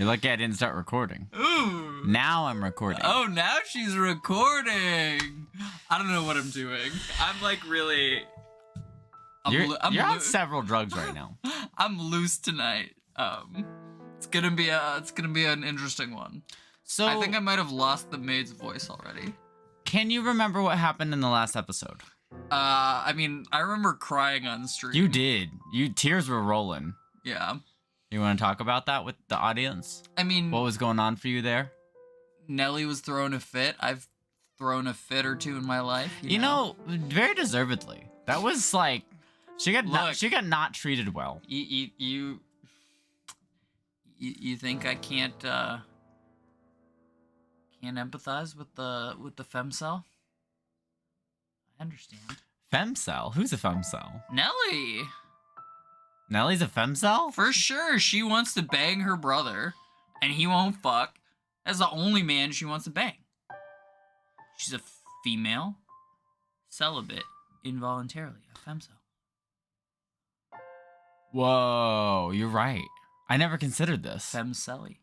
You're lucky I didn't start recording. Ooh. Now I'm recording. Oh, now she's recording. I don't know what I'm doing. I'm like really... You're on several drugs right now. I'm loose tonight. It's gonna be an interesting one. So I think I might have lost the maid's voice already. Can you remember what happened in the last episode? I mean, I remember crying on stream. You did. Tears were rolling. Yeah. You want to talk about that with the audience? I mean, what was going on for you there? Nellie was throwing a fit. I've thrown a fit or two in my life. You know, very deservedly. That was like, she got not treated well. You think I can't empathize with the femcel? I understand. Femcel? Who's a femcel? Nellie. Nellie's a femcel? For sure. She wants to bang her brother, and he won't fuck. That's the only man she wants to bang. She's a female, celibate, involuntarily, a femcel. Whoa, you're right. I never considered this. Femcelly.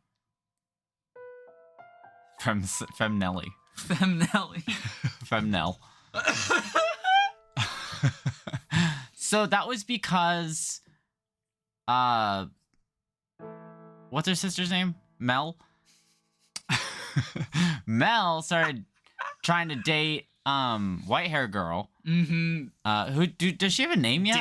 Femnelly. Femnelly. Femnell. So that was because what's her sister's name? Mel? Mel started trying to date white hair girl. Mm-hmm. Does she have a name yet?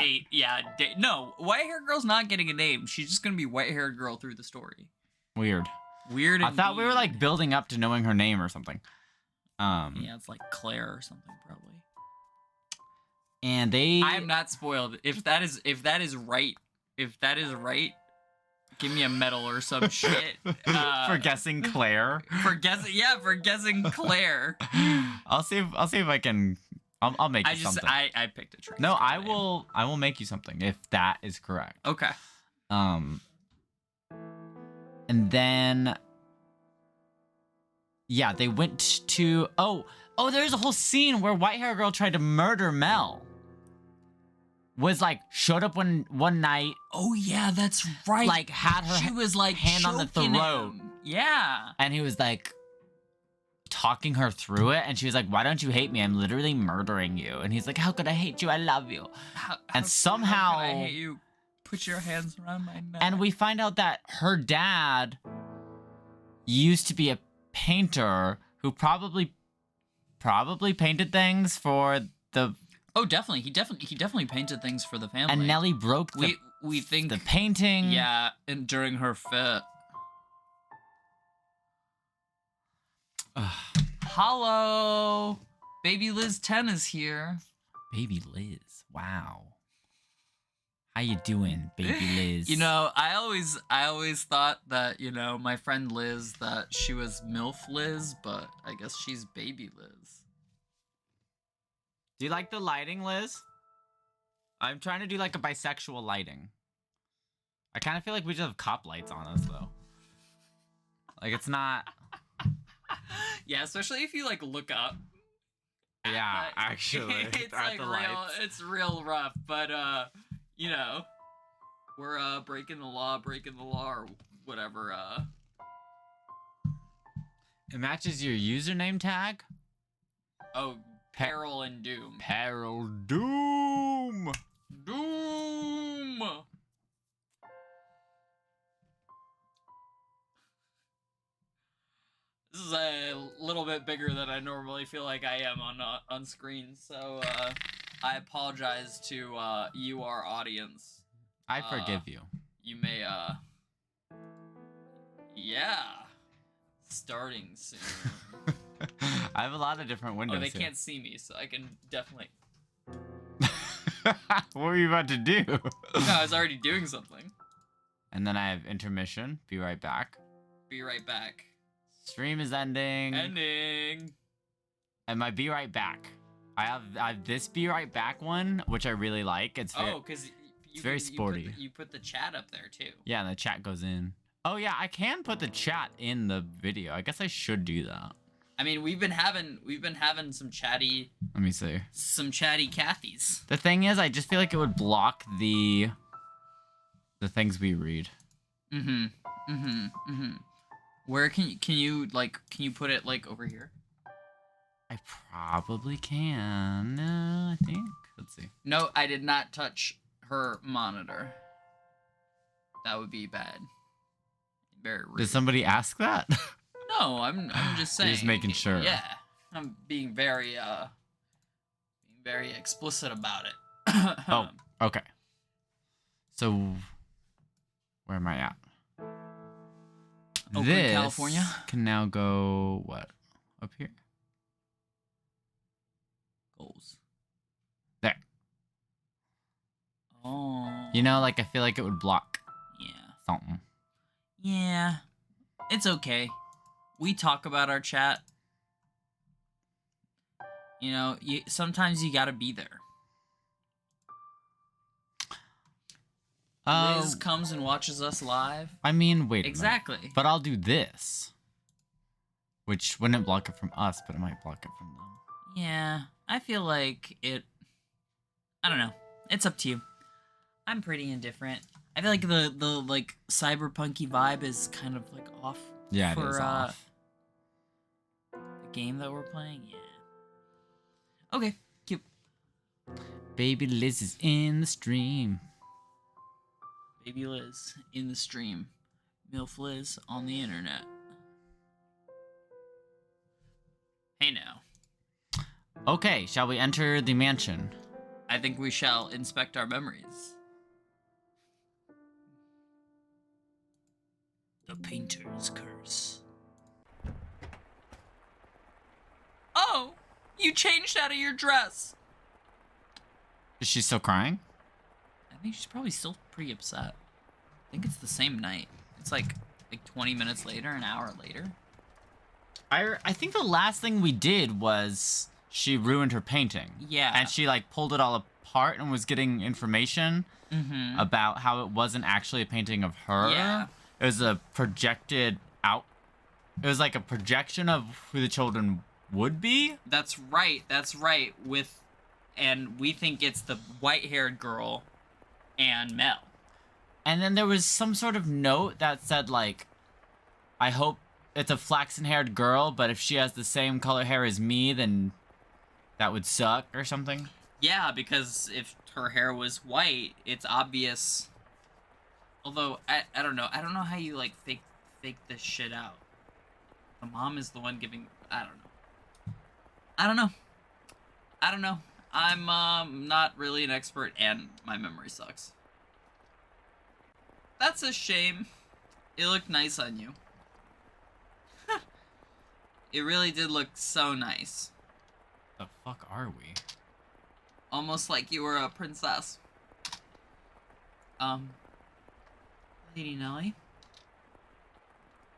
Date. No, white hair girl's not getting a name. She's just gonna be white haired girl through the story. Weird. I thought we were like building up to knowing her name or something. Yeah, it's like Claire or something probably. And I am not spoiled. If that is right, give me a medal or some shit. For guessing Claire. For guessing Claire. I'll see if I can. I'll make you something. I picked a trick. No, I will make you something if that is correct. Okay. And then, yeah, they went to there's a whole scene where white hair girl tried to murder Mel. Was like showed up one night. Oh yeah, that's right. Like had her she was like hand on the throat. Him. Yeah. And he was like talking her through it, and she was like, "Why don't you hate me? I'm literally murdering you." And he's like, "How could I hate you? I love you." And somehow how could I hate you? Put your hands around my neck. And we find out that her dad used to be a painter who probably painted things for the. Oh, definitely. He definitely painted things for the family. And Nellie broke we think the painting. Yeah, and during her fit. Hello, Baby Liz 10 is here. Baby Liz, wow. How you doing, Baby Liz? You know, I always thought that, you know, my friend Liz, that she was MILF Liz, but I guess she's Baby Liz. Do you like the lighting, Liz? I'm trying to do like a bisexual lighting. I kind of feel like we just have cop lights on us, though. Like, it's not... Yeah, especially if you, like, look up. Yeah, actually. It's like real, it's real rough, but, you know, we're, breaking the law, or whatever, It matches your username tag? Oh, Peril and Doom. Peril Doom! Doom! This is a little bit bigger than I normally feel like I am on screen, so I apologize to you, our audience. I forgive you. You may yeah, starting soon. I have a lot of different windows. Oh, they can't see me, so I can definitely. What were you about to do? No, I was already doing something. And then I have intermission. Be right back. Be right back. Stream is ending. Ending. And my be right back. I have this be right back one, which I really like. It's very, because it's very sporty. You put the chat up there too. Yeah, and the chat goes in. Oh yeah, I can put the chat in the video. I guess I should do that. I mean, we've been having some chatty. Let me see. Some chatty Cathys. The thing is, I just feel like it would block the things we read. Where can you put it like over here? I probably can. I think. Let's see. No, I did not touch her monitor. That would be bad. Very rude. Did somebody ask that? No, I'm just saying. You're just making sure. Yeah, I'm being very explicit about it. Oh, okay. So, where am I at? Oakland, this California. Can now go what? Up here? Goals. There. Oh. You know, like I feel like it would block Yeah. something. Yeah. It's okay. We talk about our chat. You know, sometimes you gotta be there. Liz comes and watches us live. I mean, wait. Exactly. But I'll do this. Which wouldn't block it from us, but it might block it from them. Yeah. I feel like it... I don't know. It's up to you. I'm pretty indifferent. I feel like the like cyberpunky vibe is kind of like off. Yeah, for, it is off. The game that we're playing. Yeah. Okay. Cute. Baby Liz is in the stream. Baby Liz in the stream. MILF Liz on the internet. Hey now. Okay, shall we enter the mansion? I think we shall inspect our memories. The Painter's Curse. Oh! You changed out of your dress! Is she still crying? I think she's probably still pretty upset. I think it's the same night. It's like 20 minutes later, an hour later. I think the last thing we did was she ruined her painting. Yeah. And she like pulled it all apart and was getting information about how it wasn't actually a painting of her. Yeah. It was a projected out. It was like a projection of who the children would be. That's right. That's right. And we think it's the white-haired girl and Mel. And then there was some sort of note that said like, I hope it's a flaxen-haired girl, but if she has the same color hair as me, then that would suck or something. Yeah, because if her hair was white, it's obvious. Although I don't know. I don't know how you like fake this shit out. The mom is the one giving. I don't know. I'm not really an expert, and my memory sucks. That's a shame. It looked nice on you. It really did look so nice. The fuck are we? Almost like you were a princess. Lady Nellie?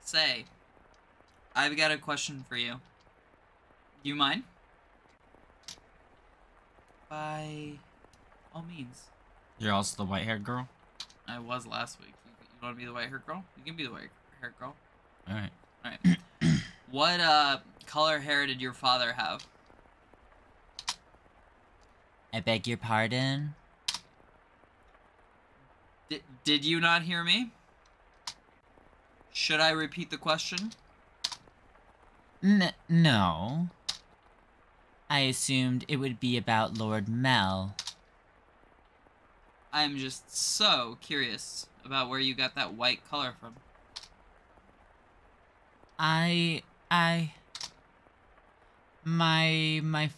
Say, I've got a question for you. Do you mind? By all means. You're also the white-haired girl? I was last week. You want to be the white-haired girl? You can be the white-haired girl. Alright. Alright. What, color hair did your father have? I beg your pardon? Did you not hear me? Should I repeat the question? No. I assumed it would be about Lord Mel. I am just so curious about where you got that white color from. My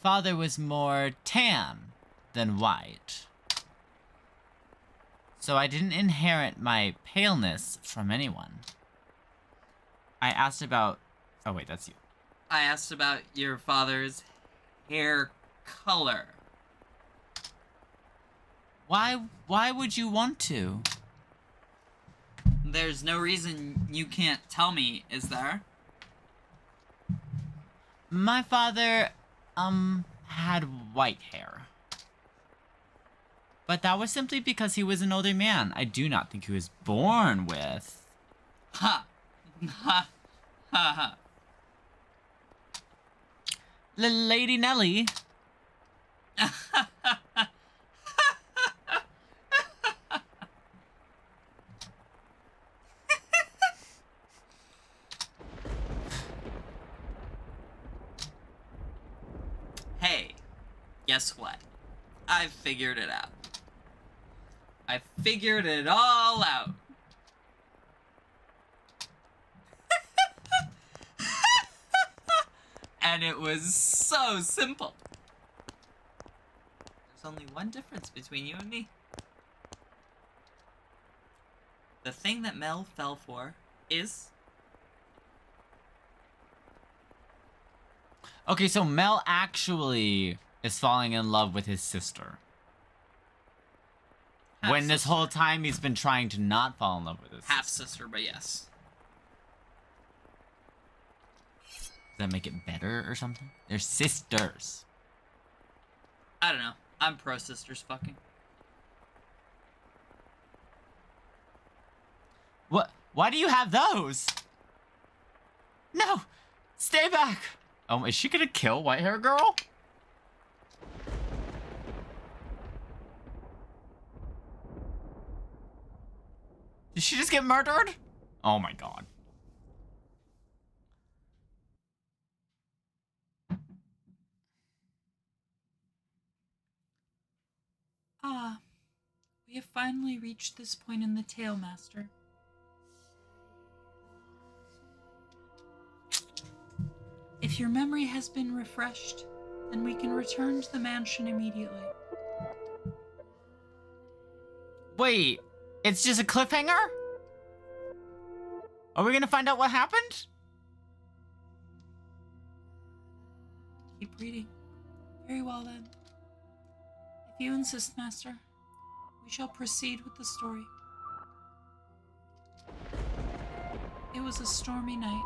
father was more tan than white. So I didn't inherit my paleness from anyone. I asked about... Oh wait, that's you. I asked about your father's hair color. Why would you want to? There's no reason you can't tell me, is there? My father, had white hair. But that was simply because he was an older man. I do not think he was born with... Ha! Ha! Ha ha! Lady Nellie. guess what? I figured it out. I figured it all out. And it was so simple. There's only one difference between you and me. The thing that Mel fell for is... Okay, so Mel actually is falling in love with his sister. When this whole time he's been trying to not fall in love with his sister. Half-sister, but yes. Does that make it better or something? They're sisters. I don't know. I'm pro-sisters fucking. What? Why do you have those? No! Stay back! Oh, is she gonna kill White Hair Girl? Did she just get murdered? Oh my god. Ah, we have finally reached this point in the tale, Master. If your memory has been refreshed, then we can return to the mansion immediately. Wait, it's just a cliffhanger? Are we gonna find out what happened? Keep reading. Very well then. If you insist, Master, we shall proceed with the story. It was a stormy night,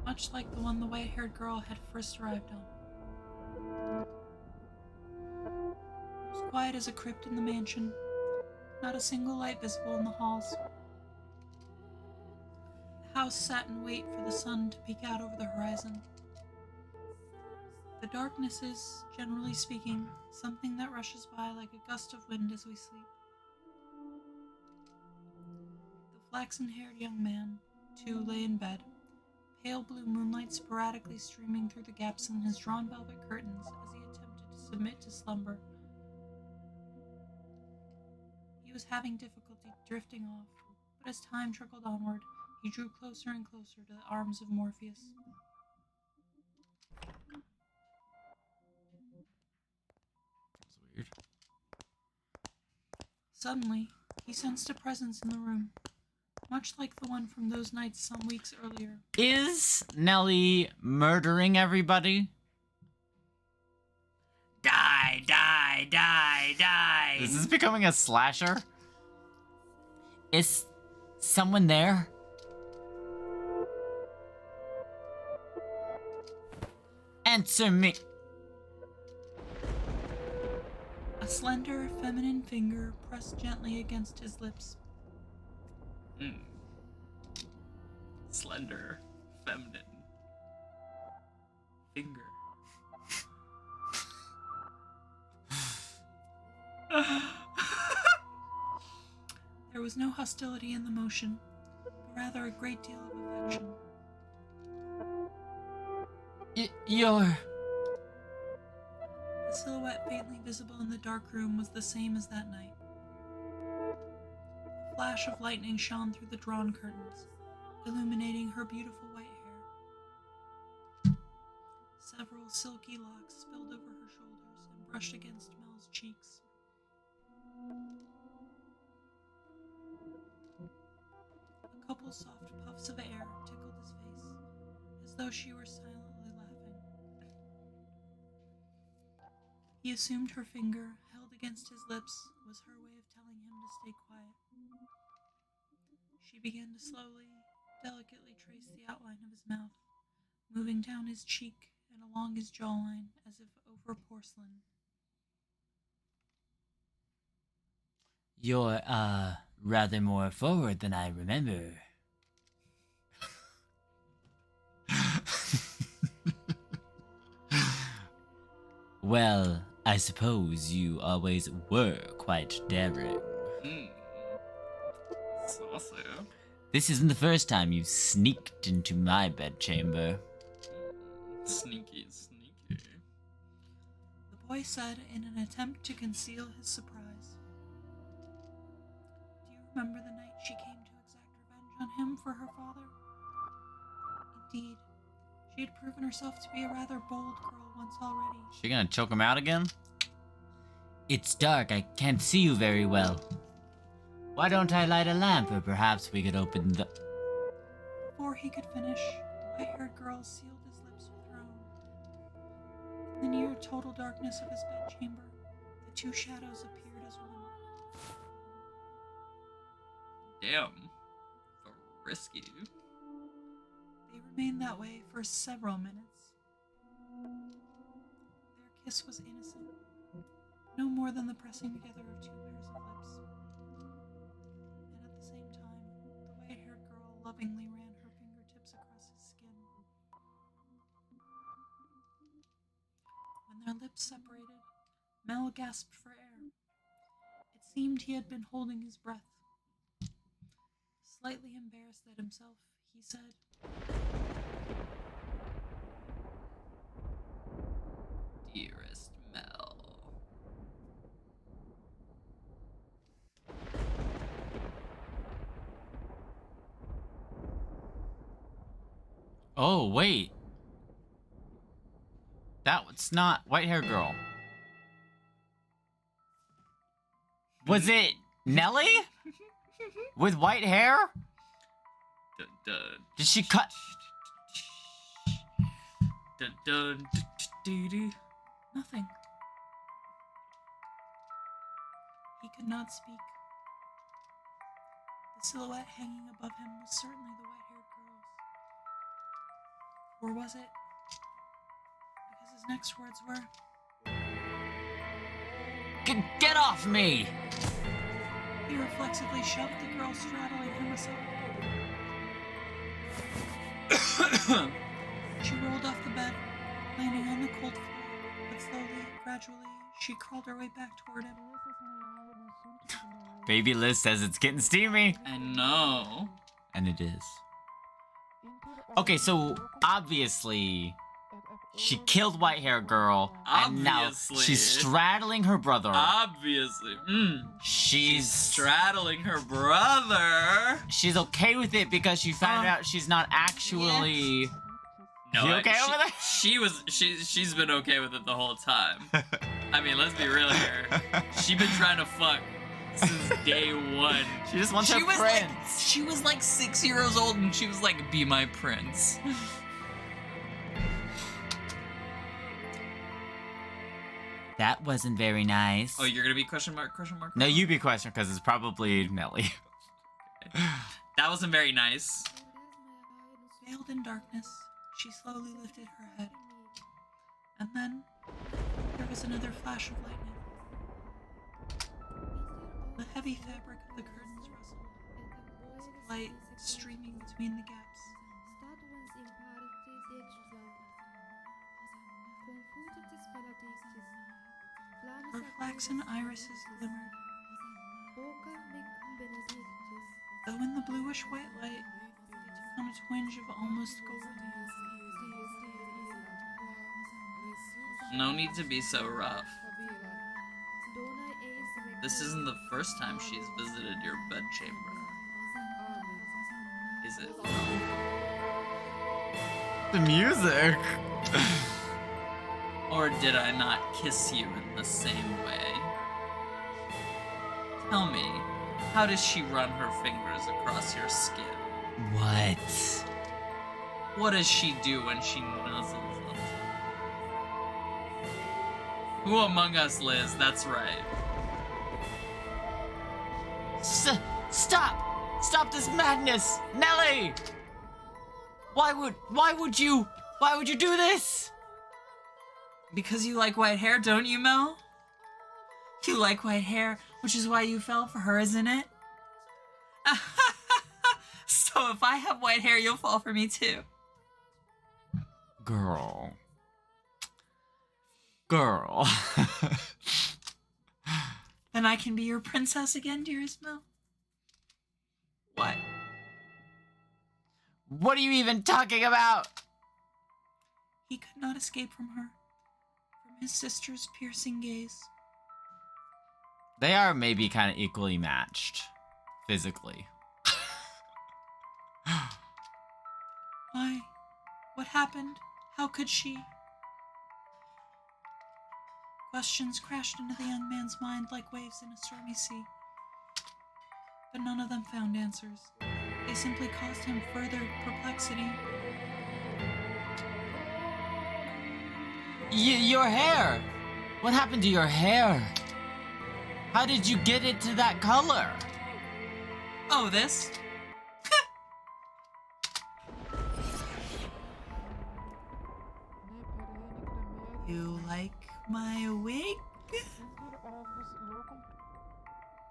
much like the one the white-haired girl had first arrived on. It was quiet as a crypt in the mansion, not a single light visible in the halls. The house sat in wait for the sun to peek out over the horizon. The darkness is, generally speaking, something that rushes by like a gust of wind as we sleep. The flaxen-haired young man, too, lay in bed, pale blue moonlight sporadically streaming through the gaps in his drawn velvet curtains as he attempted to submit to slumber. He was having difficulty drifting off, but as time trickled onward, he drew closer and closer to the arms of Morpheus. That's weird. Suddenly, he sensed a presence in the room, much like the one from those nights some weeks earlier. Is Nellie murdering everybody? Die, die, die, die! Is this becoming a slasher? Is someone there? Answer me. A slender, feminine finger pressed gently against his lips. Slender, feminine finger. There was no hostility in the motion, but rather a great deal of affection. You're... The silhouette faintly visible in the dark room was the same as that night. A flash of lightning shone through the drawn curtains, illuminating her beautiful white hair. Several silky locks spilled over her shoulders and brushed against Mel's cheeks. A couple soft puffs of air tickled his face, as though she were silently laughing. He assumed her finger, held against his lips, was her way of telling him to stay quiet. She began to slowly, delicately trace the outline of his mouth, moving down his cheek and along his jawline as if over porcelain. You're, rather more forward than I remember. Well, I suppose you always were quite daring. Saucy. This isn't the first time you've sneaked into my bedchamber. Sneaky, sneaky. The The boy said in an attempt to conceal his surprise. Do you remember the night she came to exact revenge on him for her father? Indeed, she had proven herself to be a rather bold girl once already. She gonna choke him out again? It's dark, I can't see you very well. Why don't I light a lamp, or perhaps we could open the... Before he could finish, the white-haired girl sealed his lips with her own. In the near total darkness of his bedchamber, the two shadows appeared as one. Damn. Risky. They remained that way for several minutes. Their kiss was innocent, no more than the pressing together of two pairs of lips. And at the same time, the white-haired girl lovingly ran her fingertips across his skin. When their lips separated, Mel gasped for air. It seemed he had been holding his breath. Slightly embarrassed at himself, he said, Dearest Mel. Oh, wait. That's not white-hair girl. Was it Nellie? With white hair? Dun, dun. Did she cut... Dun, dun, doo. nothing. He could not speak. The silhouette hanging above him was certainly the white-haired girl's. Or was it? Because his next words were, Get off me! he reflexively shoved the girl straddling him aside. She rolled off the bed, landing on the cold floor, but slowly, gradually, she crawled her way back toward him. Baby Liz says it's getting steamy. I know. And it is. Okay, so obviously she killed white hair girl, and now Obviously. she's straddling her brother. Obviously. She's Straddling her brother. she's okay with it because she found out she's not actually. No, You okay over there? She's been okay with it the whole time. I mean, let's be real here. She's been trying to fuck since day one. She just wants her was prince. she was like 6 years old and she was like, be my prince. That wasn't very nice. Oh, you're gonna be question mark, question mark? No, you be questioned because it's probably Nellie. That wasn't very nice. Veiled in darkness, she slowly lifted her head. And then, there was another flash of lightning. The heavy fabric of the curtains rustled, with light streaming between the gaps. Her flaxen irises glimmered, though in the bluish-white light, they took on a twinge of almost golden. No need to be so rough. This isn't the first time she's visited your bedchamber. Is it? The music. Or did I not kiss you in the same way? Tell me, how does she run her fingers across your skin? What? What does she do when she nuzzles them? Who among us, Liz? That's right. Stop! Stop this madness! Nellie! Why would you do this? Because you like white hair, don't you, Mel? You like white hair, which is why you fell for her, isn't it? So if I have white hair, you'll fall for me too. Girl. Then I can be your princess again, dearest Mel. What? What are you even talking about? He could not escape from her, from his sister's piercing gaze. They are maybe kind of equally matched, physically. Why? What happened? How could she? Questions crashed into the young man's mind like waves in a stormy sea. But none of them found answers. They simply caused him further perplexity. Your hair! What happened to your hair? How did you get it to that color? Oh, this? You like my wig?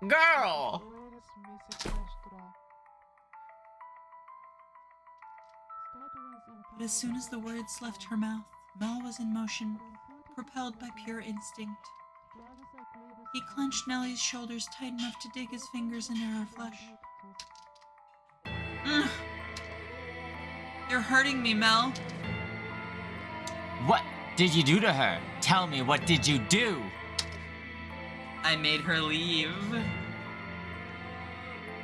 Girl! But as soon as the words left her mouth, Mel was in motion, propelled by pure instinct. He clenched Nellie's shoulders tight enough to dig his fingers into her flesh. You're hurting me, Mel. What did you do to her? Tell me, what did you do? I made her leave.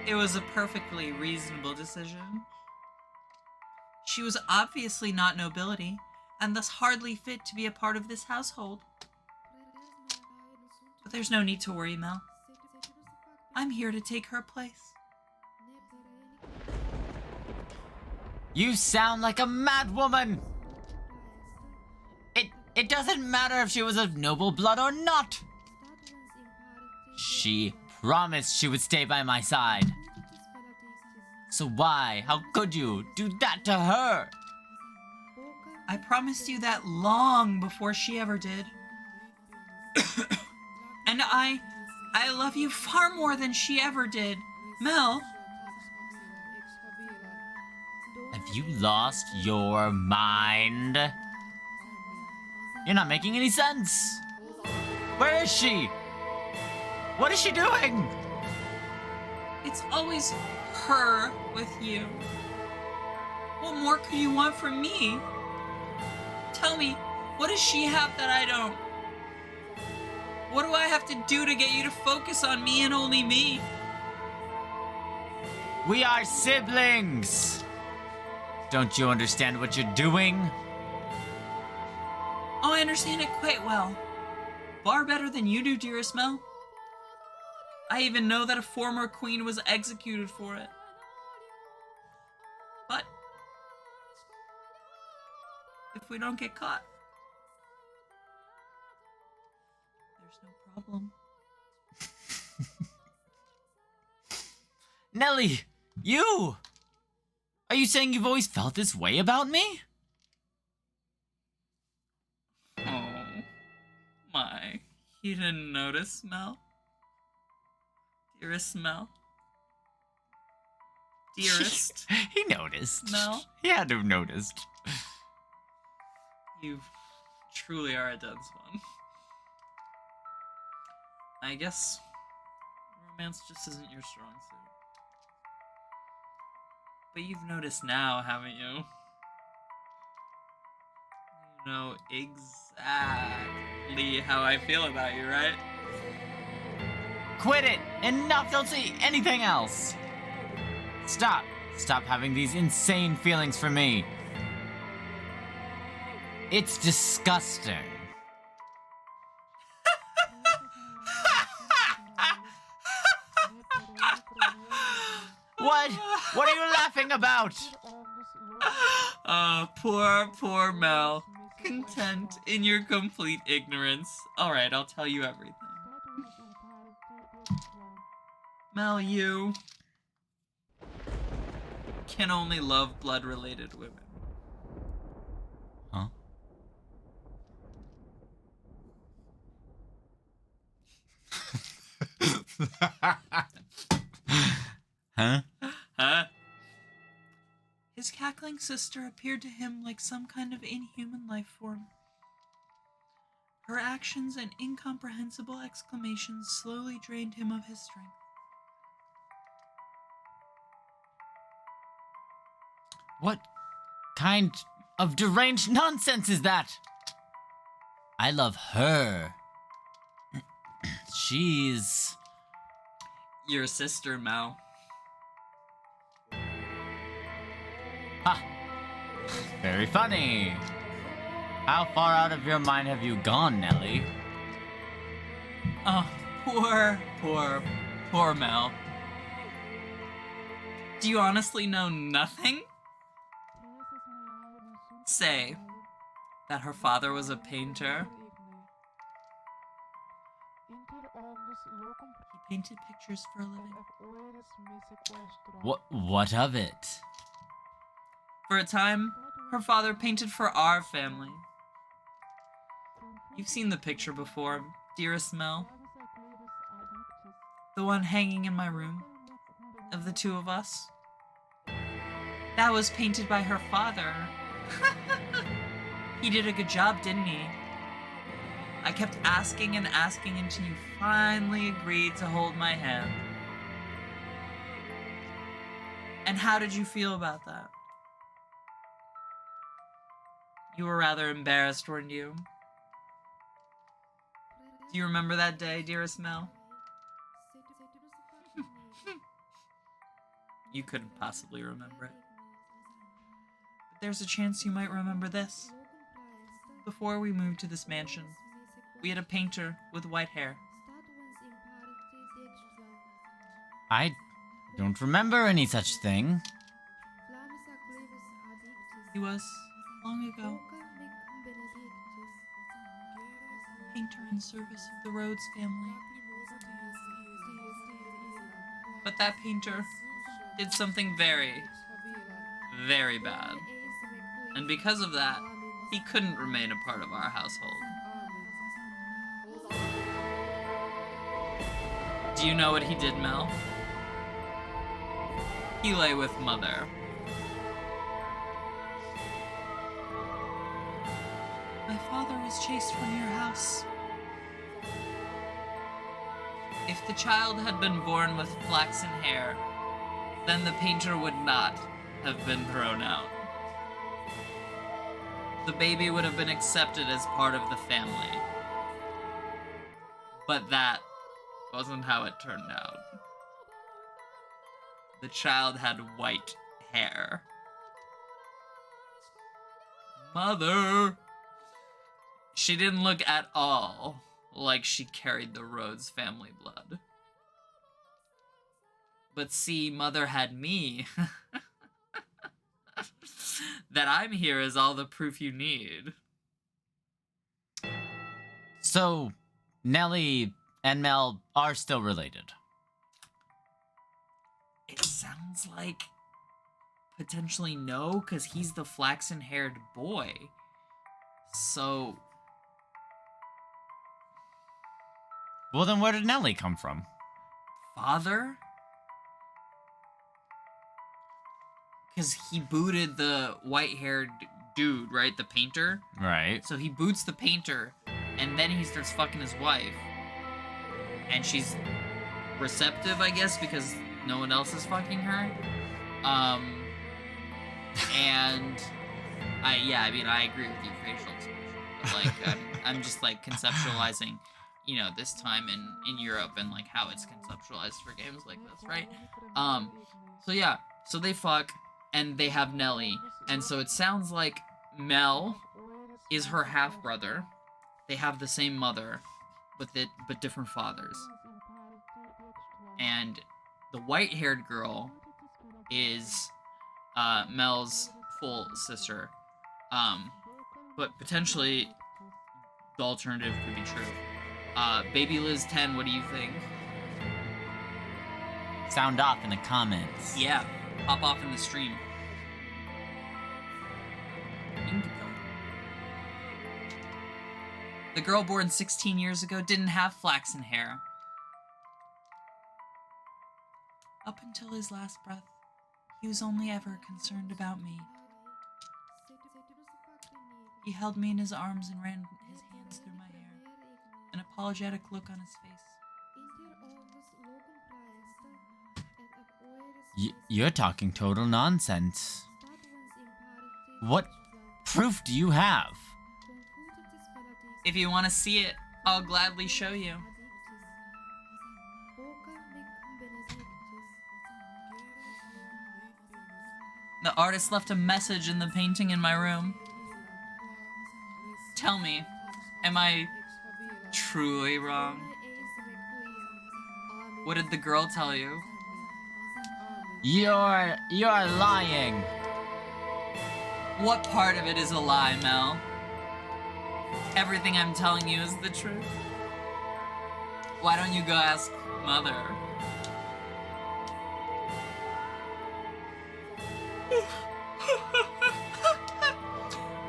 It was a perfectly reasonable decision. She was obviously not nobility, and thus hardly fit to be a part of this household. But there's no need to worry, Mel. I'm here to take her place. You sound like a mad woman! It doesn't matter if she was of noble blood or not! She promised she would stay by my side. So why? How could you do that to her? I promised you that long before she ever did. And I love you far more than she ever did. Mel. Have you lost your mind? You're not making any sense. Where is she? What is she doing? It's always her with you. What more could you want from me? Tell me, what does she have that I don't? What do I have to do to get you to focus on me and only me? We are siblings. Don't you understand what you're doing? Oh, I understand it quite well. Far better than you do, dearest Mel. I even know that a former queen was executed for it. But if we don't get caught, there's no problem. Nellie, you! Are you saying you've always felt this way about me? Oh, my. You didn't notice, Mel? Dearest Mel? Dearest He noticed. Mel? He had to have noticed. You truly are a dense one. I guess romance just isn't your strong suit. But you've noticed now, haven't you? You know exactly how I feel about you, right? Quit it! Enough! Don't say anything else! Stop! Stop having these insane feelings for me. It's disgusting. What? What are you laughing about? Poor Mel. Content in your complete ignorance. Alright, I'll tell you everything. Mel, you can only love blood-related women. Huh? Huh? Huh? His cackling sister appeared to him like some kind of inhuman life form. Her actions and incomprehensible exclamations slowly drained him of his strength. What kind of deranged nonsense is that? I love her. She's... Your sister, Mel. Ha! Very funny. How far out of your mind have you gone, Nellie? Oh, poor Mel. Do you honestly know nothing? Say that her father was a painter. He painted pictures for a living. What of it? For a time, her father painted for our family. You've seen the picture before, dearest Mel. The one hanging in my room, of the two of us. That was painted by her father. He did a good job, didn't he? I kept asking and asking until you finally agreed to hold my hand. And how did you feel about that? You were rather embarrassed, weren't you? Do you remember that day, dearest Mel? You couldn't possibly remember it. But there's a chance you might remember this. Before we moved to this mansion, we had a painter with white hair. I don't remember any such thing. He was, long ago, a painter in service of the Rhodes family. But that painter did something very, very bad. And because of that, he couldn't remain a part of our household. Do you know what he did, Mel? He lay with Mother. My father was chased from your house. If the child had been born with flaxen hair, then the painter would not have been thrown out. The baby would have been accepted as part of the family. But that wasn't how it turned out. The child had white hair. Mother! She didn't look at all like she carried the Rhodes family blood. But see, Mother had me. That I'm here is all the proof you need. So, Nellie and Mel are still related. It sounds like potentially no, because he's the flaxen-haired boy. So... Well, then where did Nellie come from? father? Because he booted the white-haired dude, right? The painter? Right. So he boots the painter, and then he starts fucking his wife. And she's receptive, I guess, because no one else is fucking her. And I agree with your facial expression. But, like, I'm just, like, conceptualizing, you know, this time in Europe and, like, how it's conceptualized for games like this, right? So yeah, so they fuck, and they have Nellie. And so it sounds like Mel is her half-brother. They have the same mother, but different fathers. And the white-haired girl is Mel's full sister. But potentially the alternative could be true. Baby Liz 10, what do you think? Sound off in the comments. Yeah, pop off in the stream. Indigo. The girl born 16 years ago didn't have flaxen hair. Up until his last breath, he was only ever concerned about me. He held me in his arms and ran his hands through my hair, an apologetic look on his face. You're talking total nonsense. What proof do you have? If you want to see it, I'll gladly show you. The artist left a message in the painting in my room. Tell me, am I truly wrong? What did the girl tell you? You're lying. What part of it is a lie, Mel? Everything I'm telling you is the truth. Why don't you go ask Mother?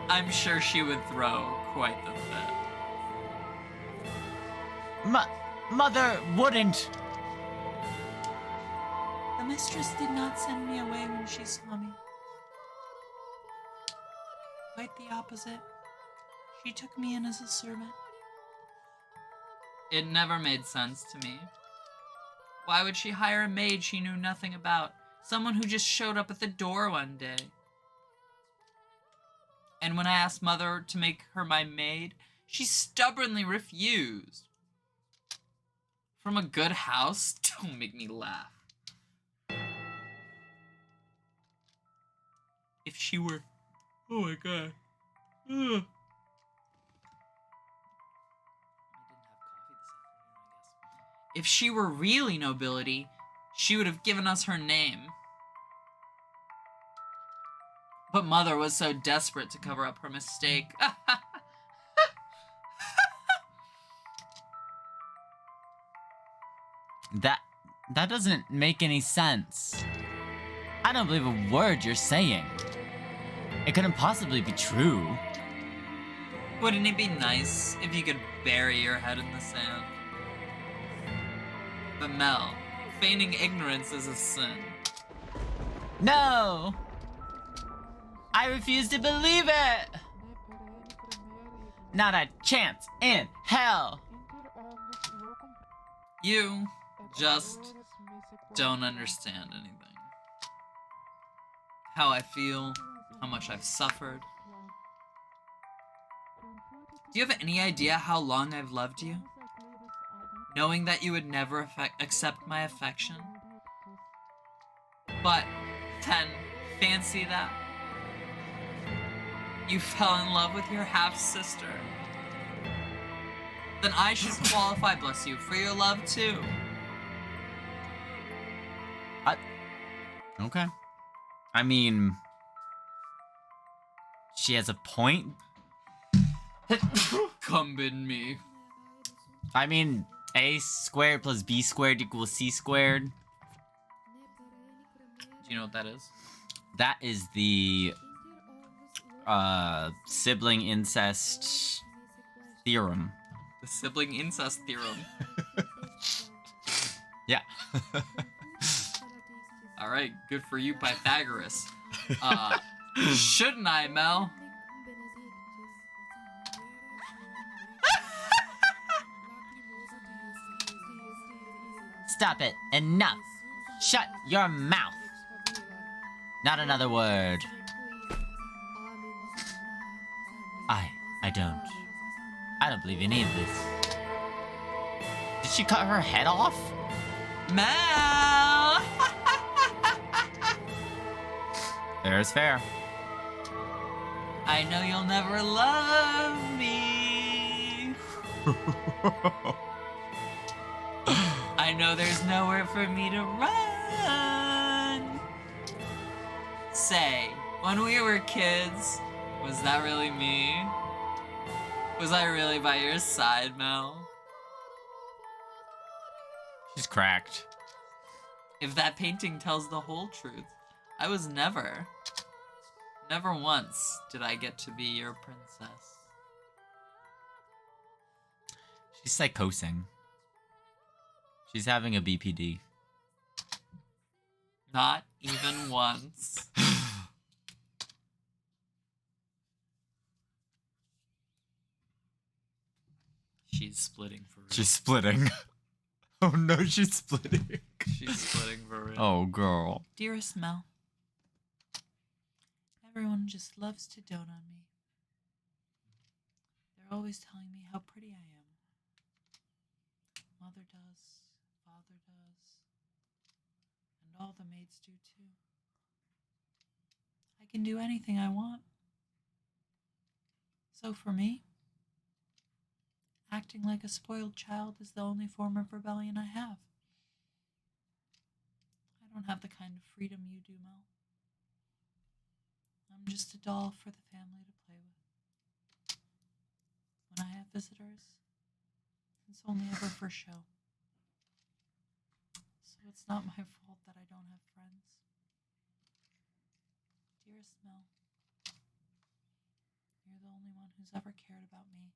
I'm sure she would throw quite the fit. Mother wouldn't. The mistress did not send me away when she saw me. Quite the opposite. She took me in as a servant. It never made sense to me. Why would she hire a maid she knew nothing about? Someone who just showed up at the door one day. And when I asked Mother to make her my maid, she stubbornly refused. From a good house? Don't make me laugh. If she were... Oh my god. Ugh. If she were really nobility, she would have given us her name. But Mother was so desperate to cover up her mistake. That doesn't make any sense. I don't believe a word you're saying. It couldn't possibly be true. Wouldn't it be nice if you could bury your head in the sand? But Mel, feigning ignorance is a sin. No! I refuse to believe it! Not a chance in hell! You just don't understand anything. How I feel, how much I've suffered. Do you have any idea how long I've loved you? Knowing that you would never accept my affection? But then, fancy that. You fell in love with your half-sister. Then I should qualify, bless you, for your love too. Okay. I mean... She has a point? Come in me. I mean, a squared plus b squared equals c squared. Do you know what that is? That is the sibling incest theorem. The sibling incest theorem. Yeah. Alright, good for you, Pythagoras. Shouldn't I, Mel? Stop it. Enough. Shut your mouth. Not another word. I don't believe any of this. Did she cut her head off? Mel! Fair is fair. I know you'll never love me. I know there's nowhere for me to run. Say, when we were kids, was that really me? Was I really by your side, Mel? She's cracked. If that painting tells the whole truth, I was never once did I get to be your princess. She's psychosing. She's having a BPD. Not even once. She's splitting for real. She's splitting. Oh no, she's splitting. She's splitting for real. Oh, girl. Dearest Mel, everyone just loves to dote on me. They're They're always telling me how pretty I am. Mother does, father does, and all the maids do too. I can do anything I want. So for me, acting like a spoiled child is the only form of rebellion I have. I don't have the kind of freedom you do, Mel. I'm just a doll for the family to play with. When I have visitors, it's only ever for show. So it's not my fault that I don't have friends. Dearest Mel, you're the only one who's ever cared about me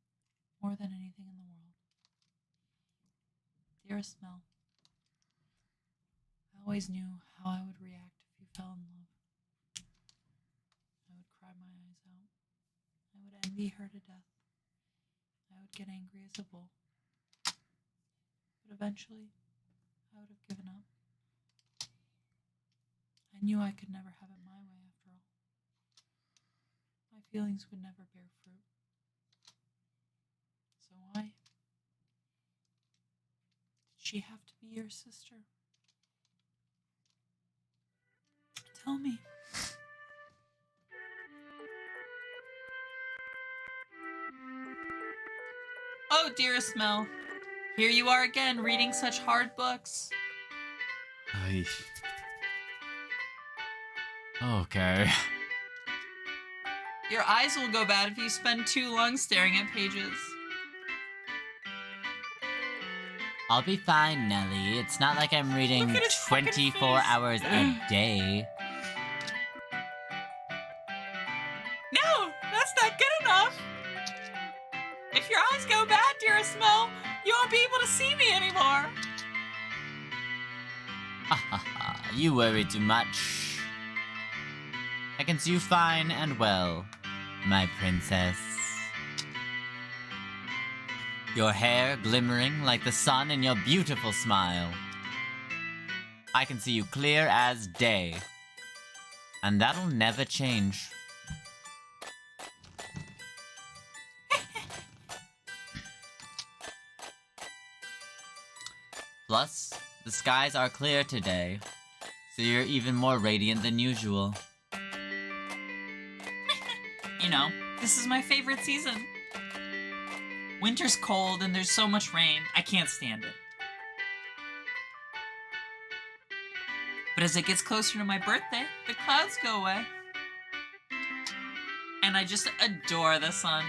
more than anything in the world. Dearest Mel, I always knew how I would react if you fell in love. I would cry my eyes out. I would envy her to death. I would get angry as a bull. But eventually, I would have given up. I knew I could never have it my way after all. My feelings would never bear fruit. So why did she have to be your sister? Tell me. Oh, dearest Mel, here you are again, reading such hard books. Ay. Okay. Your eyes will go bad if you spend too long staring at pages. I'll be fine, Nellie. It's not like I'm reading Look at his fucking 24 face. hours a day. No, that's not good enough. If your eyes go bad, dearest Mel, you won't be able to see me anymore. Ha ha ha, you worry too much. I can see you fine and well, my princess. Your hair glimmering like the sun in your beautiful smile. I can see you clear as day. And that'll never change. Plus, the skies are clear today, so you're even more radiant than usual. You know, this is my favorite season. Winter's cold and there's so much rain, I can't stand it. But as it gets closer to my birthday, the clouds go away. And I just adore the sun.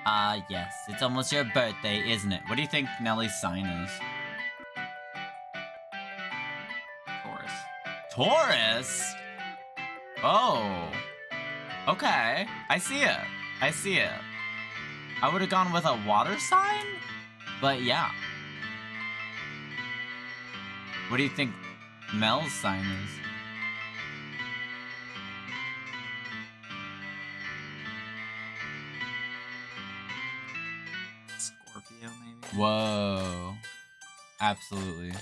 Ah, yes, it's almost your birthday, isn't it? What do you think Nellie's sign is? Taurus. Taurus? Oh. Okay, I see it. I see it. I would have gone with a water sign, but yeah. What do you think Mel's sign is? Scorpio, maybe? Whoa. Absolutely.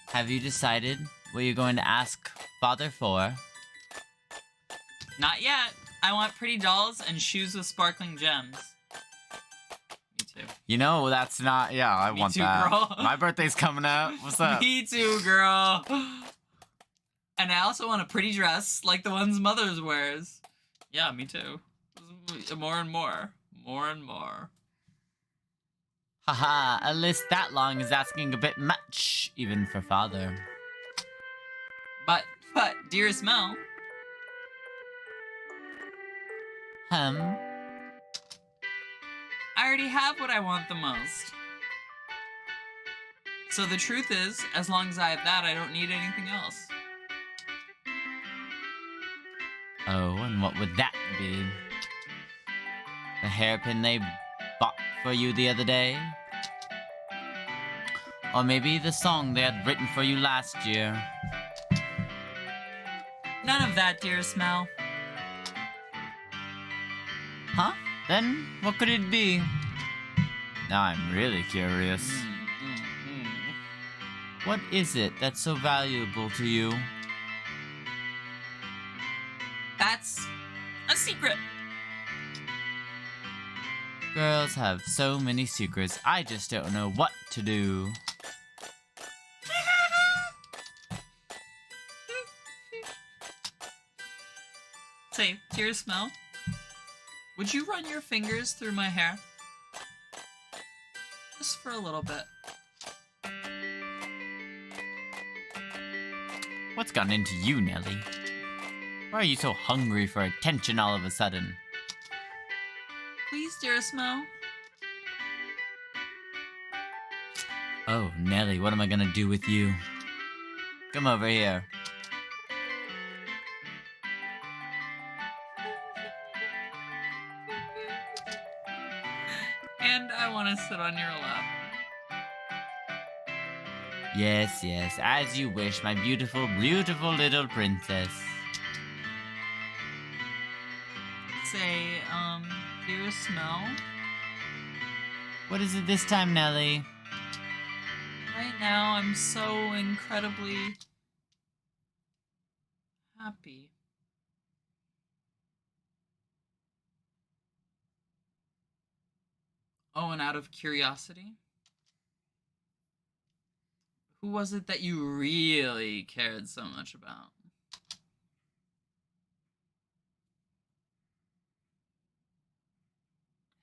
Have you decided what you're going to ask Father for? Not yet. I want pretty dolls and shoes with sparkling gems. Me too. You know, that's not... Yeah, I Me want too, that. girl. My birthday's coming up. What's up? Me too, girl. And I also want a pretty dress like the ones Mother's wears. Yeah, me too. More and more. More and more. Haha, a list that long is asking a bit much, even for Father. But, dearest Mel, I already have what I want the most. So the truth is, as long as I have that, I don't need anything else. Oh, and what would that be? The hairpin they bought for you the other day? Or maybe the song they had written for you last year? None of that, dearest Mel. Huh? Then what could it be? Now I'm really curious. What is it that's so valuable to you? It's a secret. Girls have so many secrets, I just don't know what to do. Say, dear Smell, would you run your fingers through my hair? Just for a little bit. What's gotten into you, Nellie? Why are you so hungry for attention all of a sudden? Please, dear Smell. Oh, Nellie, what am I gonna do with you? Come over here. And I want to sit on your lap. Yes, yes, as you wish, my beautiful, beautiful little princess. Say, dear Smell. What is it this time, Nellie? Right now, I'm so incredibly happy. Oh, and out of curiosity, who was it that you really cared so much about?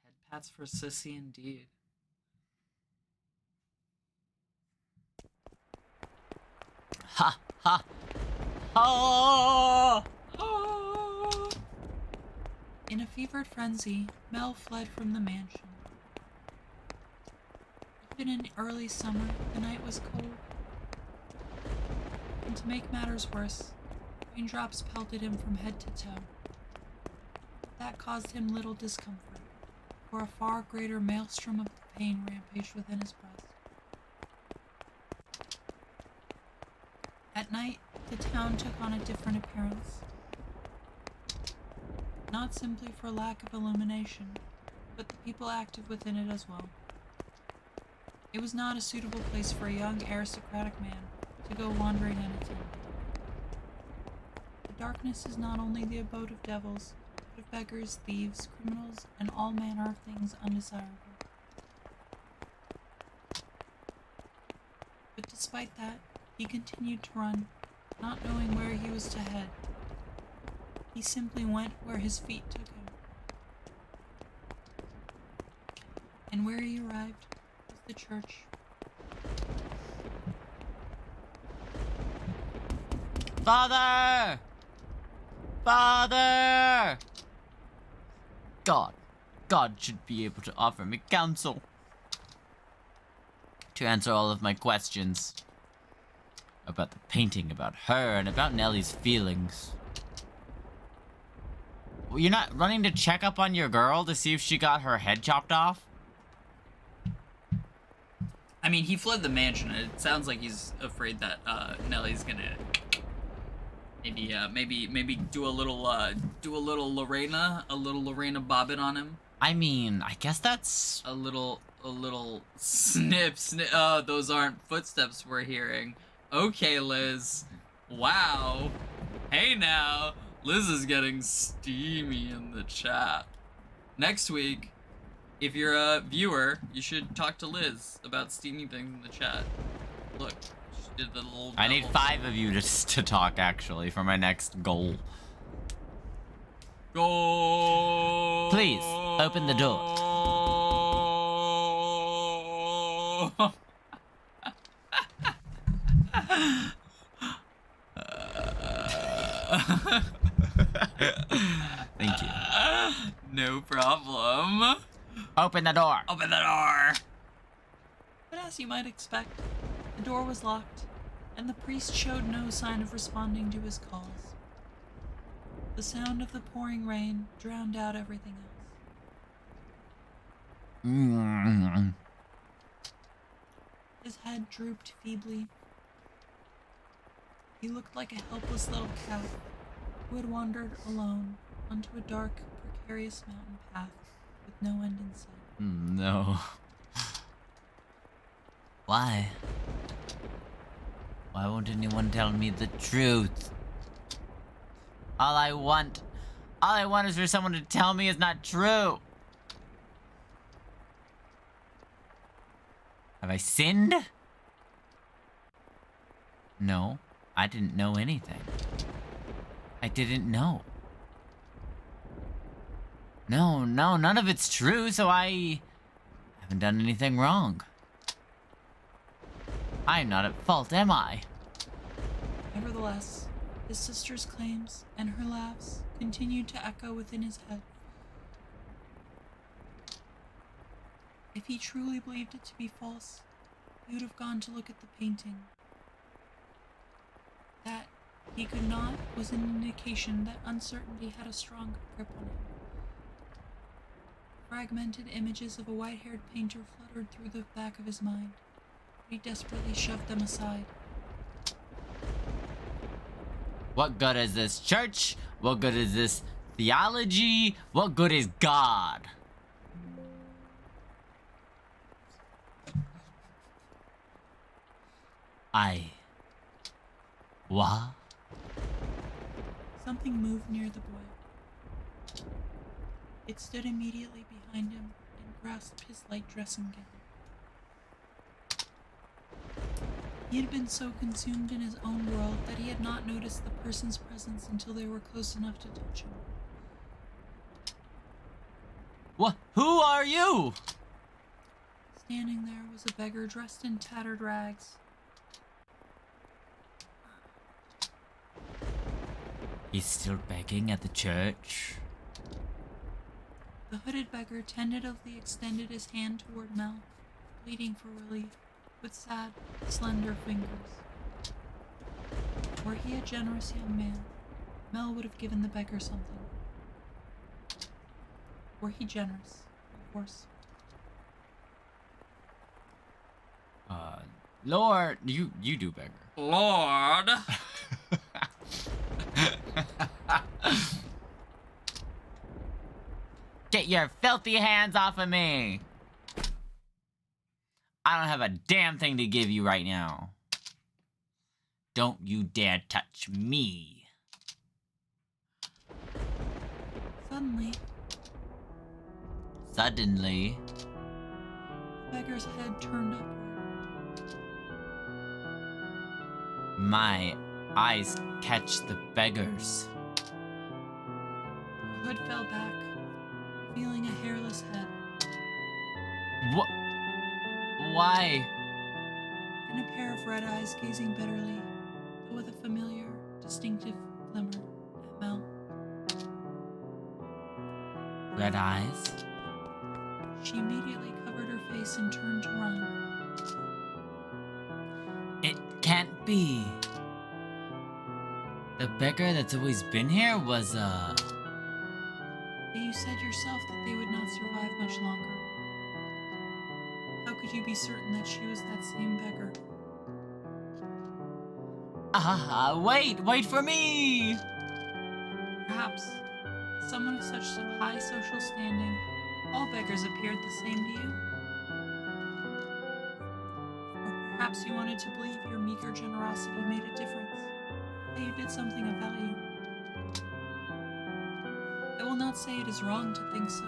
Head pats for Sissy indeed. Ha, ha. Oh! Oh! In a fevered frenzy, Mel fled from the mansion. Even in early summer, the night was cold. And to make matters worse, raindrops pelted him from head to toe. That caused him little discomfort, for a far greater maelstrom of pain rampaged within his breast. At night, the town took on a different appearance. Not simply for lack of illumination, but the people active within it as well. It was not a suitable place for a young aristocratic man to go wandering unattended. The darkness is not only the abode of devils, but of beggars, thieves, criminals, and all manner of things undesirable. But despite that, he continued to run, not knowing where he was to head. He simply went where his feet took him. And where he arrived was the church. Father! Father! God should be able to offer me counsel. To answer all of my questions. About the painting, about her, and about Nellie's feelings. Well, you're not running to check up on your girl to see if she got her head chopped off? I mean, he fled the mansion. It sounds like he's afraid that Nellie's gonna maybe do a little Lorena bobbin on him. I mean, I guess that's... A little snip. Oh, those aren't footsteps we're hearing. Okay, Liz. Wow. Hey now, Liz is getting steamy in the chat. Next week, if you're a viewer, you should talk to Liz about steamy things in the chat. Look, she did the little... I need 5 of you to talk, actually, for my next goal. Go. Please, open the door. Thank you. No problem. Open the door. Open the door. But as you might expect, the door was locked, and the priest showed no sign of responding to his calls. The sound of the pouring rain drowned out everything else. His head drooped feebly. He looked like a helpless little cat who had wandered alone onto a dark, precarious mountain path with no end in sight. No. Why? Why won't anyone tell me the truth? All I want All I want is for someone to tell me it's not true. Have I sinned? No, I didn't know anything. I didn't know. No, none of it's true, so I haven't done anything wrong. I'm not at fault, am I? Nevertheless, his sister's claims and her laughs continued to echo within his head. If he truly believed it to be false, he would have gone to look at the painting. That he could not was an indication that uncertainty had a strong grip on him. Fragmented images of a white-haired painter fluttered through the back of his mind, but he desperately shoved them aside. What good is this church? What good is this theology? What good is God? What? Something moved near the boy. It stood immediately behind him and grasped his light dressing gown. He had been so consumed in his own world that he had not noticed the person's presence until they were close enough to touch him. What? Who are you? Standing there was a beggar dressed in tattered rags. He's still begging at the church. The hooded beggar tentatively extended his hand toward Mel, pleading for relief, with sad, slender fingers. Were he a generous young man, Mel would have given the beggar something. Were he generous, of course. Lord, you do beggar. Lord. Get your filthy hands off of me! I don't have a damn thing to give you right now. Don't you dare touch me. Suddenly, the beggar's head turned upward. my eyes catch the beggars. The hood fell back, revealing a hairless head. What? Why? And a pair of red eyes gazing bitterly, but with a familiar, distinctive glimmer at Mel. Red eyes? She immediately covered her face and turned to run. It can't be. The beggar that's always been here was, But you said yourself that they would not survive much longer. How could you be certain that she was that same beggar? wait for me! Perhaps, as someone of such high social standing, all beggars appeared the same to you? Or perhaps you wanted to believe your meager generosity made a difference, that you did something of value. I will not say it is wrong to think so.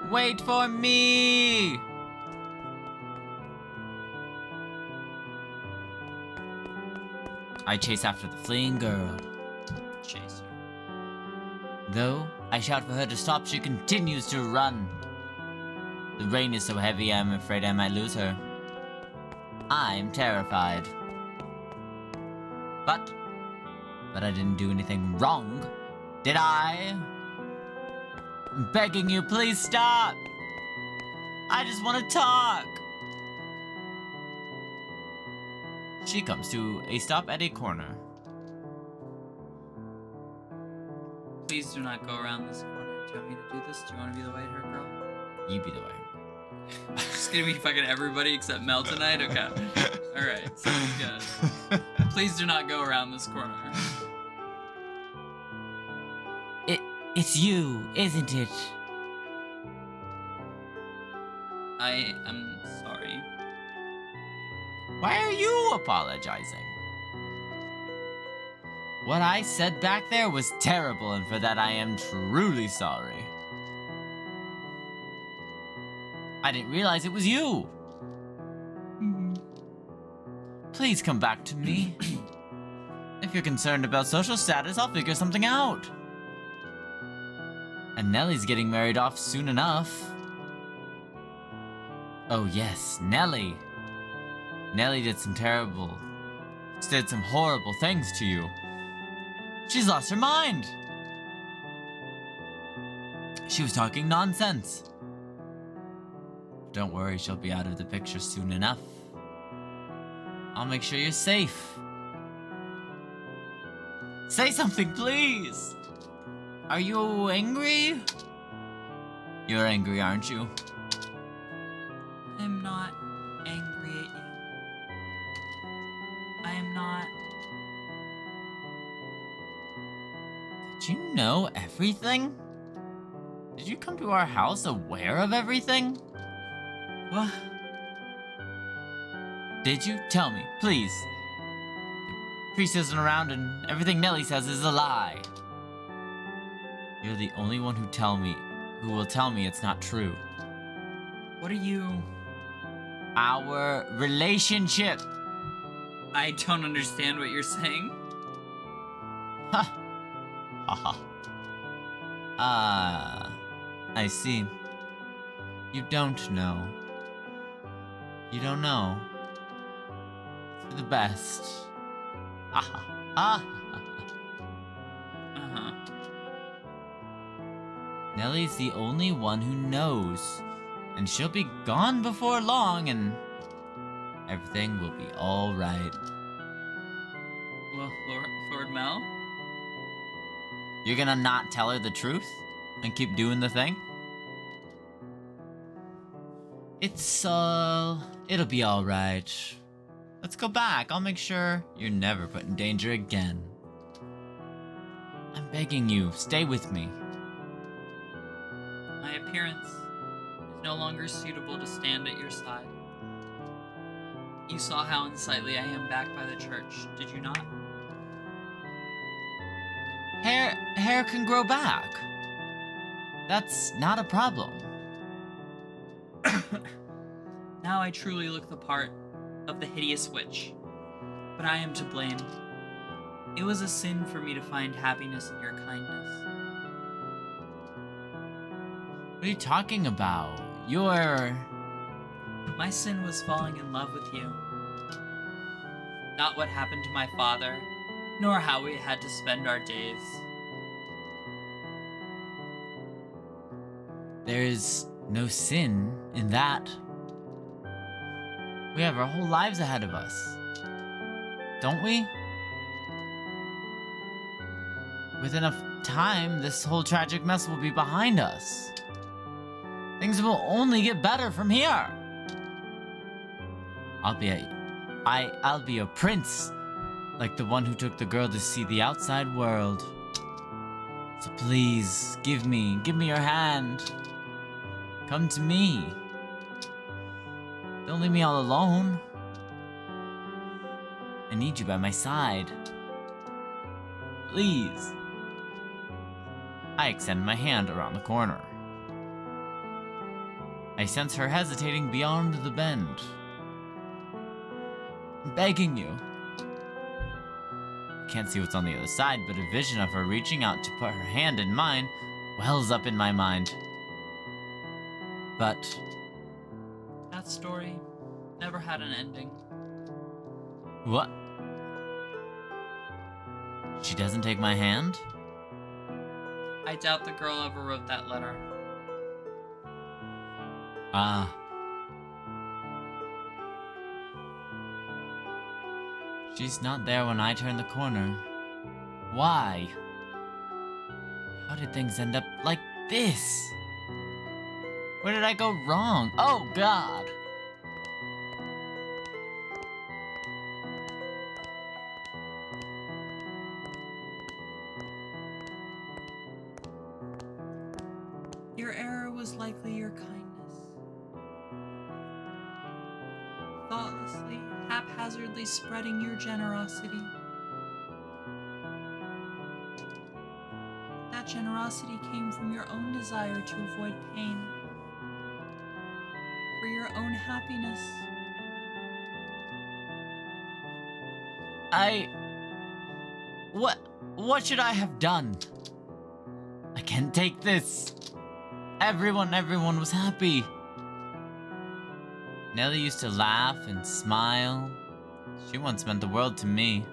Wait for me! I chase after the fleeing girl. Chase her. Though I shout for her to stop, she continues to run. The rain is so heavy, I'm afraid I might lose her. I'm terrified. But I didn't do anything wrong, did I? I'm begging you, please stop. I just want to talk. She comes to a stop at a corner. Please do not go around this corner. Do you want me to do this? Do you want to be the white-haired girl? You be the way. I'm just gonna be fucking everybody except Mel tonight? Okay. Alright, sounds good. Please do not go around this corner. It's you, isn't it? I am sorry. Why are you apologizing? What I said back there was terrible, and for that I am truly sorry. I didn't realize it was you. Please come back to me. If you're concerned about social status, I'll figure something out. And Nellie's getting married off soon enough. Oh yes, Nellie. Nellie did some horrible things to you. She's lost her mind. She was talking nonsense. Don't worry, she'll be out of the picture soon enough. I'll make sure you're safe. Say something, please! Are you angry? You're angry, aren't you? I'm not angry at you. I am not. Did you know everything? Did you come to our house aware of everything? What? Did you? Tell me, please. The priest isn't around and everything Nellie says is a lie. You're the only one who will tell me it's not true. What are you? Our relationship. I don't understand what you're saying. Ha. Haha. Ah. I see. You don't know. You don't know. It's for the best. Ha ha ha. Uh-huh. Nellie's the only one who knows. And she'll be gone before long and everything will be alright. Well, Lord Mel? You're gonna not tell her the truth? And keep doing the thing? It'll be alright. Let's go back. I'll make sure you're never put in danger again. I'm begging you, stay with me. My appearance is no longer suitable to stand at your side. You saw how unsightly I am backed by the church, did you not? Hair can grow back. That's not a problem. Now I truly look the part of the hideous witch. But I am to blame. It was a sin for me to find happiness in your kindness. What are you talking about? My sin was falling in love with you. Not what happened to my father, nor how we had to spend our days. There's no sin in that. We have our whole lives ahead of us. Don't we? With enough time, this whole tragic mess will be behind us. Things will only get better from here. I'll be a prince, like the one who took the girl to see the outside world. So please, give me your hand. Come to me. Don't leave me all alone. I need you by my side. Please. I extend my hand around the corner. I sense her hesitating beyond the bend. I'm begging you. I can't see what's on the other side, but a vision of her reaching out to put her hand in mine wells up in my mind. But That story never had an ending. what? She doesn't take my hand? I doubt the girl ever wrote that letter. Ah. She's not there when I turn the corner. Why? How did things end up like this? Where did I go wrong? Oh, God! Your error was likely your kindness. Thoughtlessly, haphazardly spreading your generosity. that generosity came from your own desire to avoid pain, for your own happiness. What should I have done? I can't take this. Everyone was happy. Nellie used to laugh and smile. She once meant the world to me.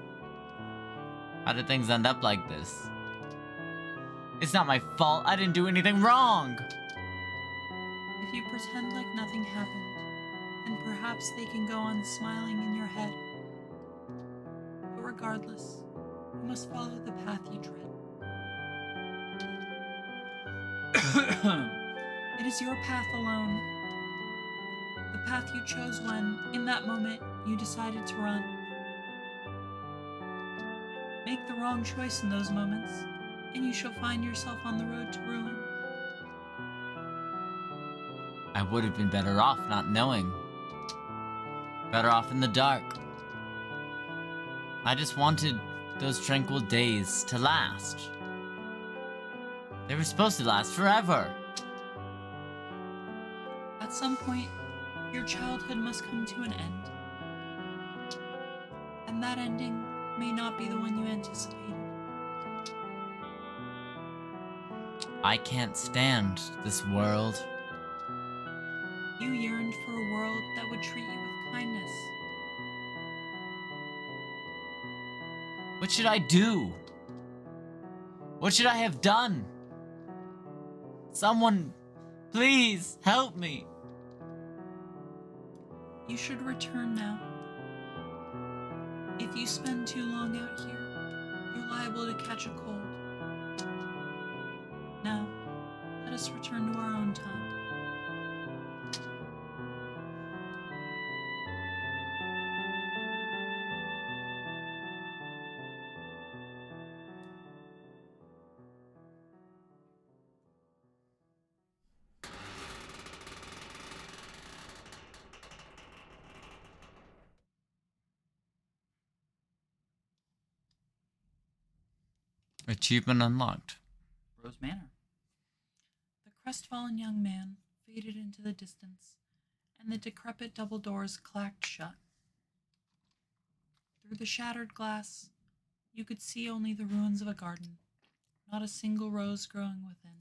How did things end up like this? It's not my fault. I didn't do anything wrong. If you pretend like nothing happened, then perhaps they can go on smiling in your head. But regardless, you must follow the path you tread. It is your path alone. The path you chose when, in that moment, you decided to run. Make the wrong choice in those moments, and you shall find yourself on the road to ruin. I would have been better off not knowing. Better off in the dark. I just wanted those tranquil days to last. They were supposed to last forever. At some point, your childhood must come to an end. And that ending may not be the one you anticipated. I can't stand this world. You yearned for a world that would treat you with kindness. What should I do? What should I have done? Someone, please help me. You should return now. If you spend too long out here, you're liable to catch a cold. Now, let us return to our own time. Achievement unlocked. Rose Manor. The crestfallen young man faded into the distance, and the decrepit double doors clacked shut. Through the shattered glass, you could see only the ruins of a garden, not a single rose growing within.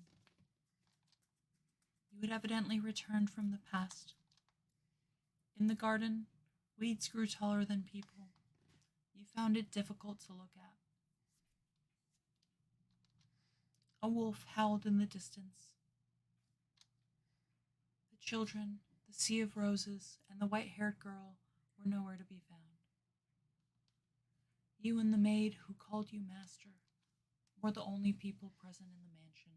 You had evidently returned from the past. In the garden, weeds grew taller than people. You found it difficult to look at. A wolf howled in the distance. The children, the sea of roses, and the white-haired girl were nowhere to be found. You and the maid who called you master were the only people present in the mansion.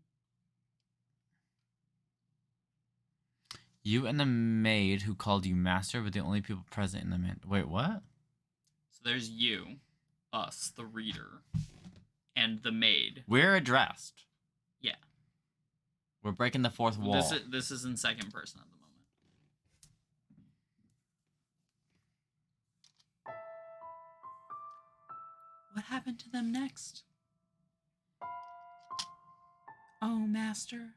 You and the maid who called you master were the only people present in the Wait, what? So there's you, us, the reader, and the maid. We're addressed. Yeah. We're breaking the fourth wall. This is in second person at the moment. What happened to them next? Oh, master,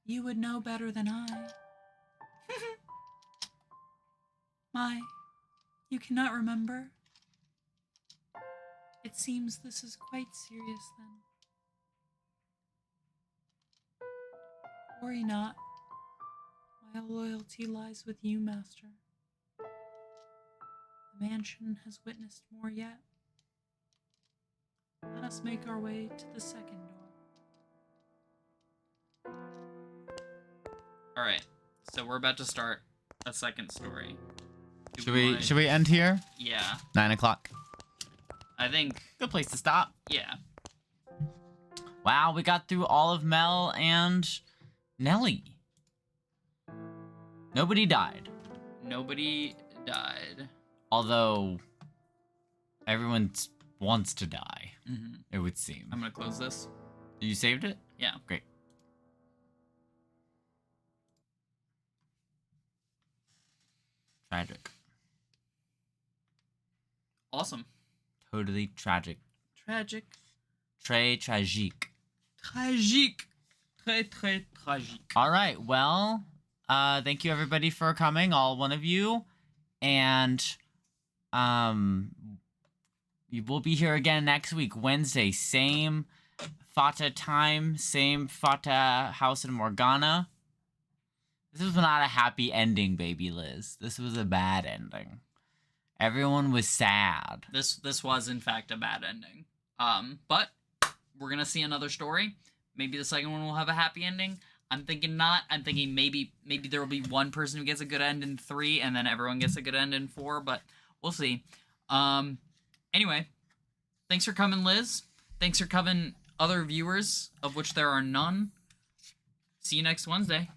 you would know better than I. My, you cannot remember? It seems this is quite serious then. Worry not. My loyalty lies with you, master. The mansion has witnessed more yet. Let us make our way to the second door. Alright, so we're about to start a second story. Should we end here? Yeah. 9 o'clock. I think... Good place to stop. Yeah. Wow, we got through all of Mel and Nellie. Nobody died. Nobody died. Although, everyone wants to die, Mm-hmm. it would seem. I'm gonna close this. You saved it? Yeah. Great. Tragic. Awesome. Totally tragic. Tragic. Très tragique. Tragique. Très, très tragique. All right. Well, thank you everybody for coming, all one of you, and we will be here again next week, Wednesday, same Fata time, same Fata House in Morgana. This was not a happy ending, baby Liz. This was a bad ending. Everyone was sad. This was in fact a bad ending. But we're gonna see another story. Maybe the second one will have a happy ending. I'm thinking not. I'm thinking maybe there will be one person who gets a good end in 3, and then everyone gets a good end in 4. But we'll see. Anyway, thanks for coming, Liz. Thanks for coming, other viewers, of which there are none. See you next Wednesday.